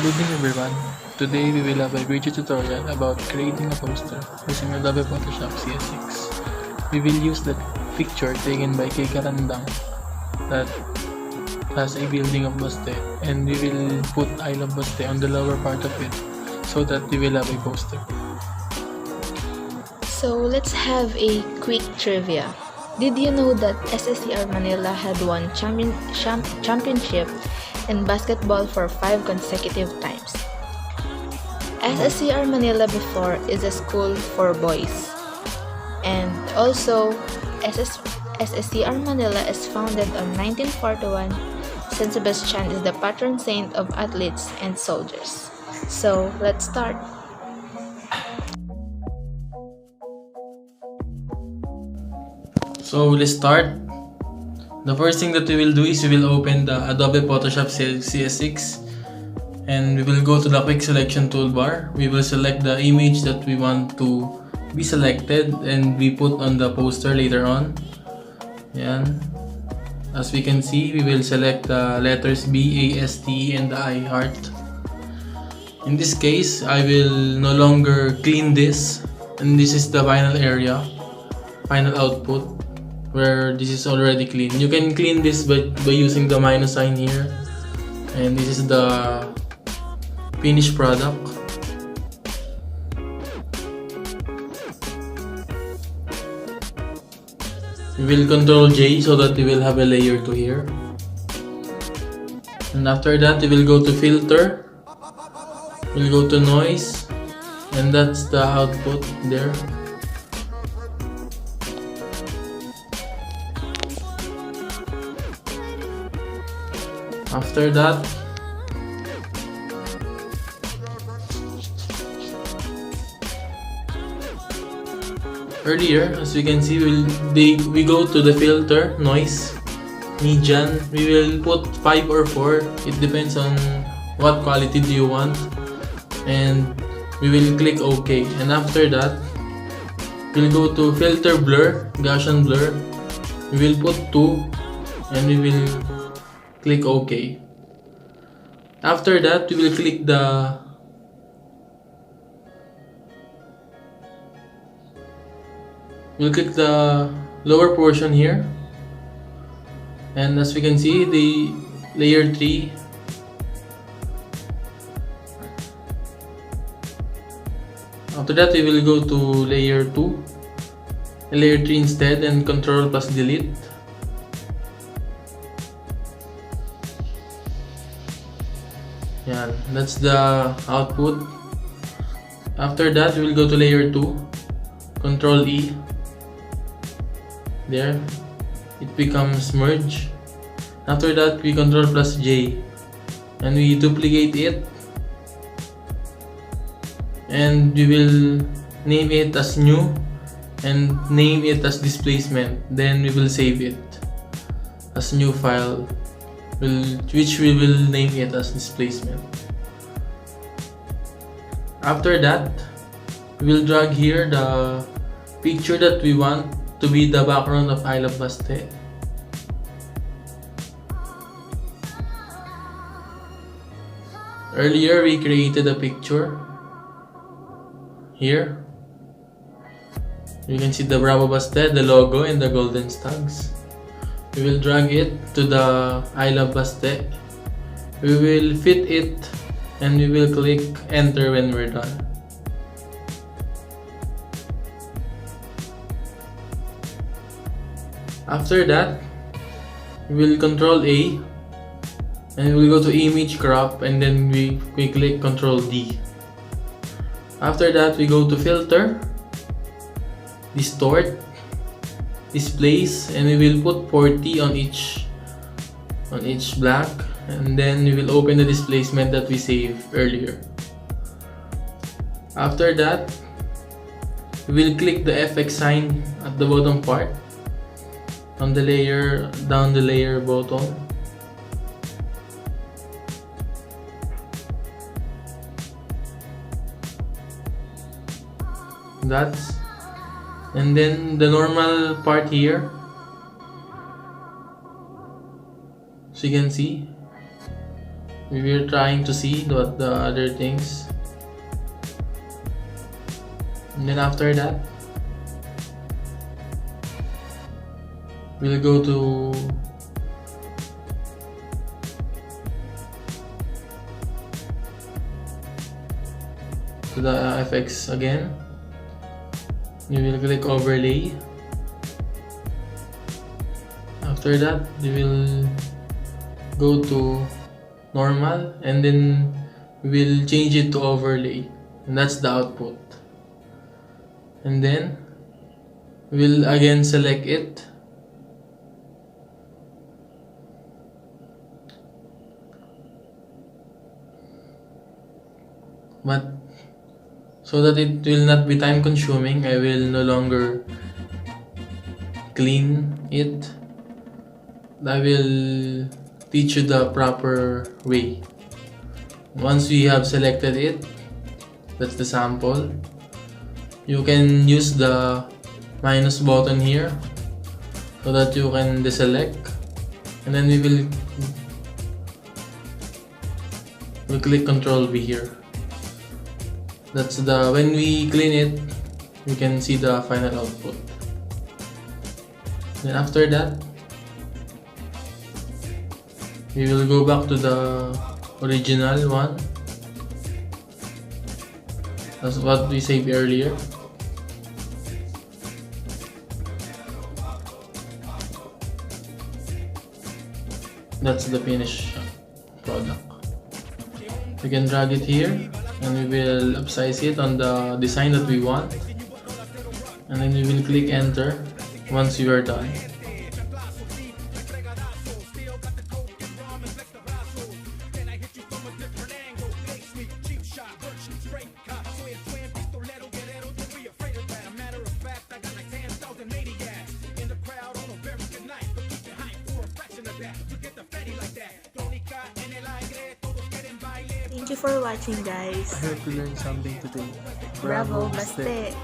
Good evening everyone. Today we will have a video tutorial about creating a poster using Adobe Photoshop CS6. We will use the picture taken by Kay Karandang that has a building of Baste, and we will put I Love Baste on the lower part of it so that we will have a poster. So let's have a quick trivia. Did you know that SSCR Manila had won championship in basketball for 5 consecutive times? SSCR Manila before is a school for boys. And also, SSCR Manila is founded on 1941. Saint Sebastian is the patron saint of athletes and soldiers. So let's start. So let's start. The first thing that we will do is we will open the Adobe Photoshop CS6 and we will go to the quick selection toolbar. We will select the image that we want to be selected and we put on the poster later on. Yan. As we can see, we will select the letters B, A, S, T, and the I heart. In this case, I will no longer clean this, and this is the final area, final output, where this is already clean. You can clean this by using the minus sign here, and this is the finished product. We will control J so that we will have a layer to here, and after that we will go to filter, we'll go to noise, and that's the output there. After that, earlier, as we can see, we go to the filter, noise, median. We will put 5 or 4. It depends on what quality do you want, and we will click OK. And after that, we'll go to filter blur, Gaussian blur. We will put 2, and we will click OK. After that, we will click the lower portion here, and as we can see, the layer 3. After that, we will go to layer 2, layer 3 instead, and Control plus delete. Yan, that's the output. After that, we will go to layer 2, Control E. There, it becomes merge. After that, we Control plus J, and we duplicate it, and we will name it as new and name it as displacement. Then we will save it as new file, which we will name it as displacement. After that, we will drag here the picture that we want to be the background of I Love Baste. Earlier, we created a picture. Here, you can see the Bravo Baste, the logo, and the golden stags. We will drag it to the I Love Baste. We will fit it and we will click enter when we're done. After that, we will Control A and we'll go to image crop, and then we click Control D. After that, we go to filter, distort, displace, and we will put 40 on each black, and then we will open the displacement that we saved earlier. After that, we will click the FX sign at the bottom part on the layer, down the layer bottom. That's, and then the normal part here, so you can see We were trying to see what the other things. And then after that, we'll go to the FX again. You will click overlay. After that, you will go to normal, and then we will change it to overlay, and that's the output. And then we'll again select it, but so that it will not be time consuming, I will no longer clean it. I will teach you the proper way. Once we have selected it, that's the sample. You can use the minus button here so that you can deselect, and then we'll click Control V here. That's the, when we clean it, you can see the final output. Then after that, we will go back to the original one. That's what we saved earlier. That's the finished product. We can drag it here, and we will upsize it on the design that we want, and then we will click enter once we are done. Thank you for watching, guys. I hope you learned something today. Bravo, Baste!